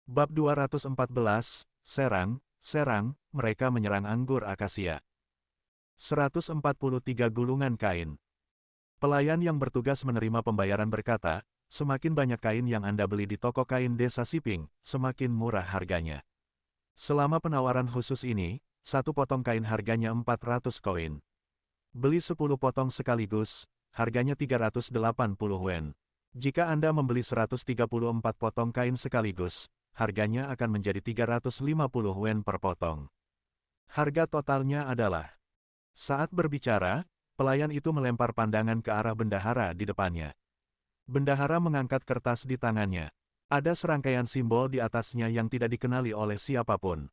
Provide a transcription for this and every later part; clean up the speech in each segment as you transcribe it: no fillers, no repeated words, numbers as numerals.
Bab 214, Serang, Serang, mereka menyerang anggur akasia. 143 gulungan kain. Pelayan yang bertugas menerima pembayaran berkata, semakin banyak kain yang Anda beli di toko kain desa Siping, semakin murah harganya. Selama penawaran khusus ini, satu potong kain harganya 400 koin. Beli 10 potong sekaligus, harganya 380 wen. Jika Anda membeli 134 potong kain sekaligus, harganya akan menjadi 350 wen per potong. Harga totalnya adalah. Saat berbicara, pelayan itu melempar pandangan ke arah bendahara di depannya. Bendahara mengangkat kertas di tangannya. Ada serangkaian simbol di atasnya yang tidak dikenali oleh siapapun.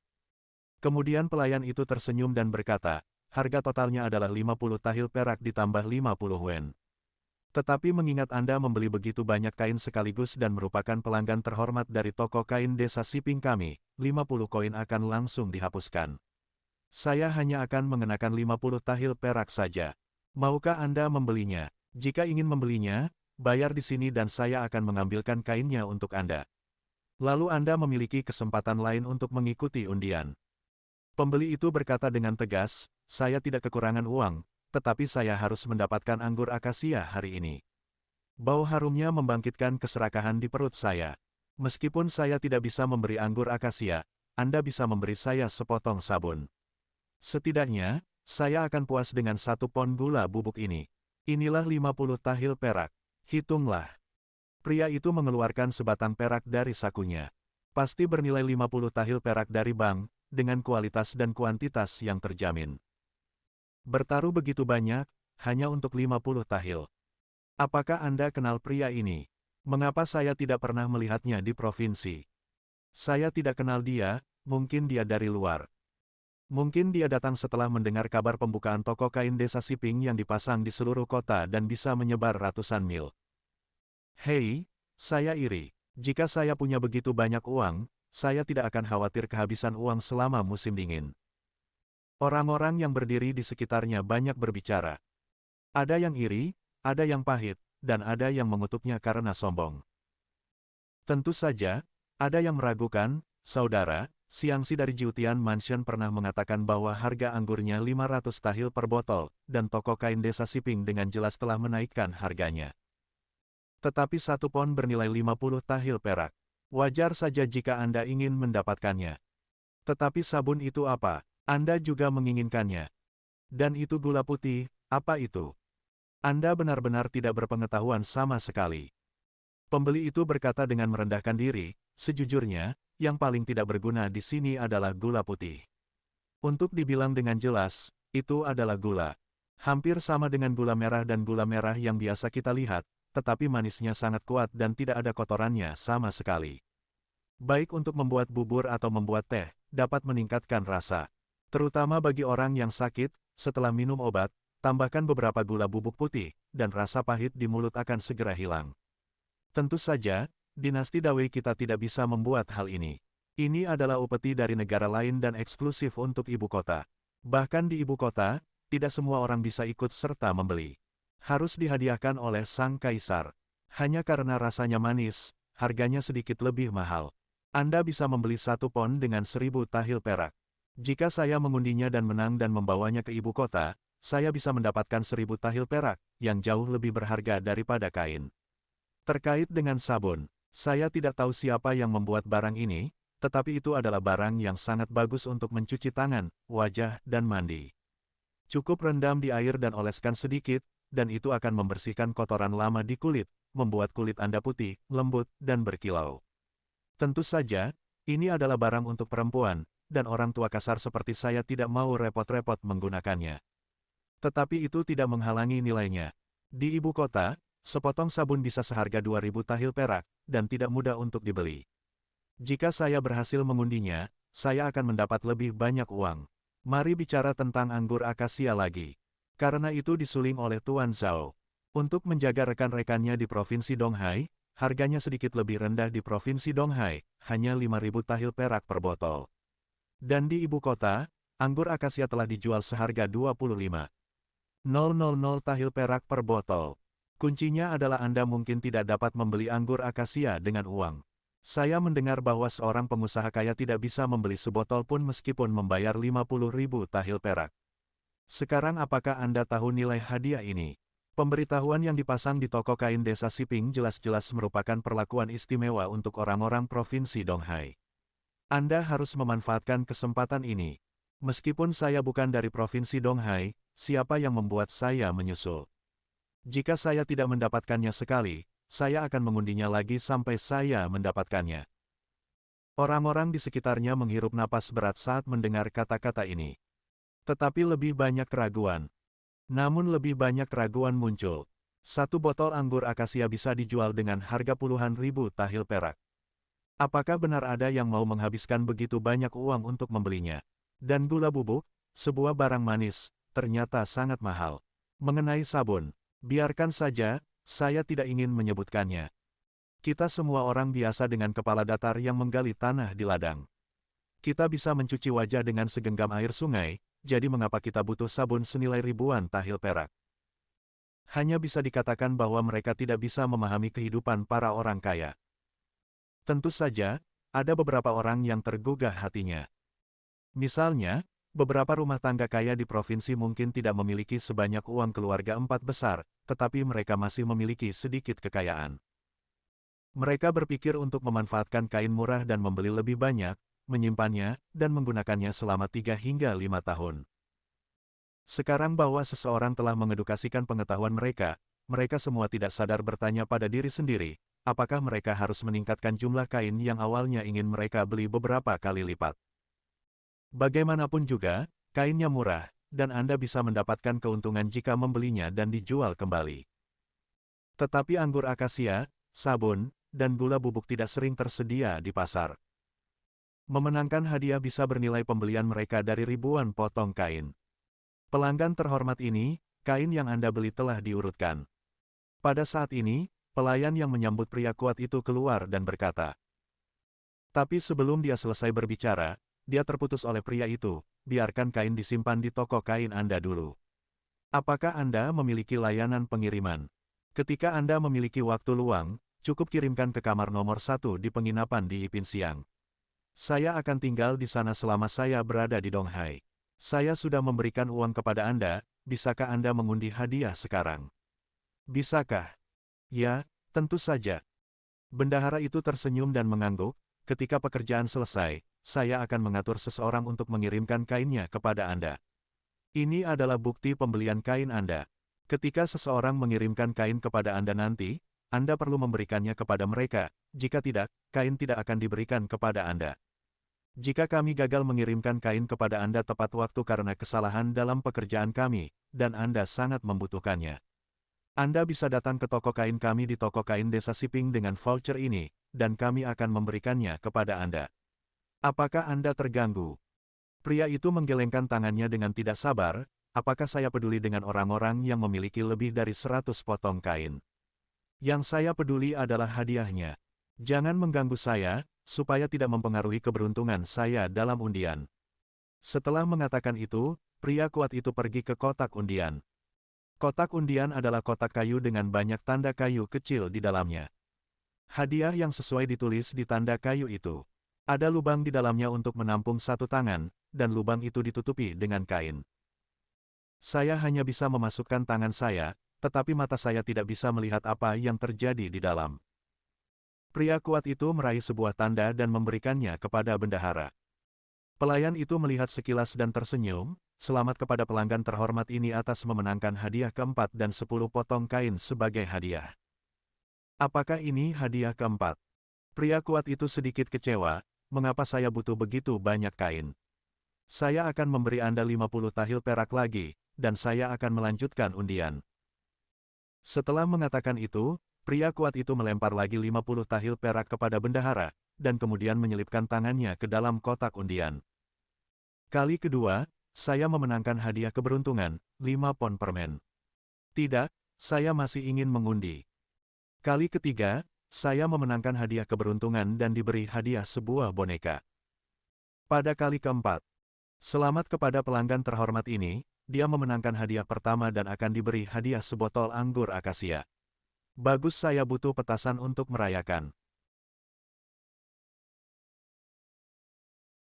Kemudian pelayan itu tersenyum dan berkata, harga totalnya adalah 50 tahil perak ditambah 50 wen. Tetapi mengingat Anda membeli begitu banyak kain sekaligus dan merupakan pelanggan terhormat dari toko kain desa Siping kami, 50 koin akan langsung dihapuskan. Saya hanya akan mengenakan 50 tahil perak saja. Maukah Anda membelinya? Jika ingin membelinya, bayar di sini dan saya akan mengambilkan kainnya untuk Anda. Lalu Anda memiliki kesempatan lain untuk mengikuti undian. Pembeli itu berkata dengan tegas, saya tidak kekurangan uang, tetapi saya harus mendapatkan anggur akasia hari ini. Bau harumnya membangkitkan keserakahan di perut saya. Meskipun saya tidak bisa memberi anggur akasia, Anda bisa memberi saya sepotong sabun. Setidaknya, saya akan puas dengan 1 pon gula bubuk ini. Inilah 50 tahil perak. Hitunglah. Pria itu mengeluarkan sebatang perak dari sakunya. Pasti bernilai 50 tahil perak dari bank, dengan kualitas dan kuantitas yang terjamin. Bertaruh begitu banyak, hanya untuk 50 tahil. Apakah Anda kenal pria ini? Mengapa saya tidak pernah melihatnya di provinsi? Saya tidak kenal dia, mungkin dia dari luar. Mungkin dia datang setelah mendengar kabar pembukaan toko kain desa Siping yang dipasang di seluruh kota dan bisa menyebar ratusan mil. Hei, saya iri. Jika saya punya begitu banyak uang, saya tidak akan khawatir kehabisan uang selama musim dingin. Orang-orang yang berdiri di sekitarnya banyak berbicara. Ada yang iri, ada yang pahit, dan ada yang mengutuknya karena sombong. Tentu saja, ada yang meragukan, saudara, Siangsi dari Jiutian Mansion pernah mengatakan bahwa harga anggurnya 500 tahil per botol, dan toko kain desa Siping dengan jelas telah menaikkan harganya. Tetapi 1 pon bernilai 50 tahil perak. Wajar saja jika Anda ingin mendapatkannya. Tetapi sabun itu apa? Anda juga menginginkannya. Dan itu gula putih, apa itu? Anda benar-benar tidak berpengetahuan sama sekali. Pembeli itu berkata dengan merendahkan diri, sejujurnya, yang paling tidak berguna di sini adalah gula putih. Untuk dibilang dengan jelas, itu adalah gula. Hampir sama dengan gula merah dan gula merah yang biasa kita lihat, tetapi manisnya sangat kuat dan tidak ada kotorannya sama sekali. Baik untuk membuat bubur atau membuat teh, dapat meningkatkan rasa. Terutama bagi orang yang sakit, setelah minum obat, tambahkan beberapa gula bubuk putih, dan rasa pahit di mulut akan segera hilang. Tentu saja, dinasti Dawei kita tidak bisa membuat hal ini. Ini adalah upeti dari negara lain dan eksklusif untuk ibu kota. Bahkan di ibu kota, tidak semua orang bisa ikut serta membeli. Harus dihadiahkan oleh sang kaisar. Hanya karena rasanya manis, harganya sedikit lebih mahal. Anda bisa membeli 1 pon dengan 1000 tahil perak. Jika saya mengundinya dan menang dan membawanya ke ibu kota, saya bisa mendapatkan 1000 tahil perak, yang jauh lebih berharga daripada kain. Terkait dengan sabun, saya tidak tahu siapa yang membuat barang ini, tetapi itu adalah barang yang sangat bagus untuk mencuci tangan, wajah, dan mandi. Cukup rendam di air dan oleskan sedikit, dan itu akan membersihkan kotoran lama di kulit, membuat kulit Anda putih, lembut, dan berkilau. Tentu saja, ini adalah barang untuk perempuan, dan orang tua kasar seperti saya tidak mau repot-repot menggunakannya. Tetapi itu tidak menghalangi nilainya. Di ibu kota, sepotong sabun bisa seharga 2000 tahil perak, dan tidak mudah untuk dibeli. Jika saya berhasil mengundinya, saya akan mendapat lebih banyak uang. Mari bicara tentang anggur akasia lagi. Karena itu disuling oleh Tuan Zhao. Untuk menjaga rekan-rekannya di Provinsi Donghai, harganya sedikit lebih rendah di Provinsi Donghai, hanya 5000 tahil perak per botol. Dan di ibu kota, anggur akasia telah dijual seharga 25.000 tahil perak per botol. Kuncinya adalah Anda mungkin tidak dapat membeli anggur akasia dengan uang. Saya mendengar bahwa seorang pengusaha kaya tidak bisa membeli sebotol pun meskipun membayar 50.000 tahil perak. Sekarang apakah Anda tahu nilai hadiah ini? Pemberitahuan yang dipasang di toko kain desa Siping jelas-jelas merupakan perlakuan istimewa untuk orang-orang Provinsi Donghai. Anda harus memanfaatkan kesempatan ini. Meskipun saya bukan dari Provinsi Donghai, siapa yang membuat saya menyusul? Jika saya tidak mendapatkannya sekali, saya akan mengundinya lagi sampai saya mendapatkannya. Orang-orang di sekitarnya menghirup napas berat saat mendengar kata-kata ini. Tetapi lebih banyak keraguan. Namun lebih banyak keraguan muncul. Satu botol anggur akasia bisa dijual dengan harga puluhan ribu tahil perak. Apakah benar ada yang mau menghabiskan begitu banyak uang untuk membelinya? Dan gula bubuk, sebuah barang manis, ternyata sangat mahal. Mengenai sabun, biarkan saja, saya tidak ingin menyebutkannya. Kita semua orang biasa dengan kepala datar yang menggali tanah di ladang. Kita bisa mencuci wajah dengan segenggam air sungai, jadi mengapa kita butuh sabun senilai ribuan tahil perak? Hanya bisa dikatakan bahwa mereka tidak bisa memahami kehidupan para orang kaya. Tentu saja, ada beberapa orang yang tergugah hatinya. Misalnya, beberapa rumah tangga kaya di provinsi mungkin tidak memiliki sebanyak uang keluarga empat besar, tetapi mereka masih memiliki sedikit kekayaan. Mereka berpikir untuk memanfaatkan kain murah dan membeli lebih banyak, menyimpannya, dan menggunakannya selama 3 hingga 5 tahun. Sekarang bahwa seseorang telah mengedukasikan pengetahuan mereka, mereka semua tidak sadar bertanya pada diri sendiri, apakah mereka harus meningkatkan jumlah kain yang awalnya ingin mereka beli beberapa kali lipat. Bagaimanapun juga, kainnya murah, dan Anda bisa mendapatkan keuntungan jika membelinya dan dijual kembali. Tetapi anggur akasia, sabun, dan gula bubuk tidak sering tersedia di pasar. Memenangkan hadiah bisa bernilai pembelian mereka dari ribuan potong kain. Pelanggan terhormat ini, kain yang Anda beli telah diurutkan. Pada saat ini, pelayan yang menyambut pria kuat itu keluar dan berkata. Tapi sebelum dia selesai berbicara, dia terputus oleh pria itu, biarkan kain disimpan di toko kain Anda dulu. Apakah Anda memiliki layanan pengiriman? Ketika Anda memiliki waktu luang, cukup kirimkan ke kamar nomor 1 di penginapan di Ipin Siang. Saya akan tinggal di sana selama saya berada di Donghai. Saya sudah memberikan uang kepada Anda, bisakah Anda mengundi hadiah sekarang? Bisakah? Ya, tentu saja. Bendahara itu tersenyum dan mengangguk, ketika pekerjaan selesai, saya akan mengatur seseorang untuk mengirimkan kainnya kepada Anda. Ini adalah bukti pembelian kain Anda. Ketika seseorang mengirimkan kain kepada Anda nanti, Anda perlu memberikannya kepada mereka, jika tidak, kain tidak akan diberikan kepada Anda. Jika kami gagal mengirimkan kain kepada Anda tepat waktu karena kesalahan dalam pekerjaan kami, dan Anda sangat membutuhkannya, Anda bisa datang ke toko kain kami di toko kain desa Siping dengan voucher ini, dan kami akan memberikannya kepada Anda. Apakah Anda terganggu? Pria itu menggelengkan tangannya dengan tidak sabar, apakah saya peduli dengan orang-orang yang memiliki lebih dari 100 potong kain? Yang saya peduli adalah hadiahnya. Jangan mengganggu saya, supaya tidak mempengaruhi keberuntungan saya dalam undian. Setelah mengatakan itu, pria kuat itu pergi ke kotak undian. Kotak undian adalah kotak kayu dengan banyak tanda kayu kecil di dalamnya. Hadiah yang sesuai ditulis di tanda kayu itu. Ada lubang di dalamnya untuk menampung satu tangan, dan lubang itu ditutupi dengan kain. Saya hanya bisa memasukkan tangan saya, tetapi mata saya tidak bisa melihat apa yang terjadi di dalam. Pria kuat itu meraih sebuah tanda dan memberikannya kepada bendahara. Pelayan itu melihat sekilas dan tersenyum, selamat kepada pelanggan terhormat ini atas memenangkan hadiah keempat dan 10 potong kain sebagai hadiah. Apakah ini hadiah keempat? Pria kuat itu sedikit kecewa, mengapa saya butuh begitu banyak kain? Saya akan memberi Anda 50 tahil perak lagi, dan saya akan melanjutkan undian. Setelah mengatakan itu, pria kuat itu melempar lagi 50 tahil perak kepada bendahara, dan kemudian menyelipkan tangannya ke dalam kotak undian. Kali kedua, saya memenangkan hadiah keberuntungan, 5 pon permen. Tidak, saya masih ingin mengundi. Kali ketiga, saya memenangkan hadiah keberuntungan dan diberi hadiah sebuah boneka. Pada kali keempat, selamat kepada pelanggan terhormat ini, dia memenangkan hadiah pertama dan akan diberi hadiah sebotol anggur akasia. Bagus, saya butuh petasan untuk merayakan.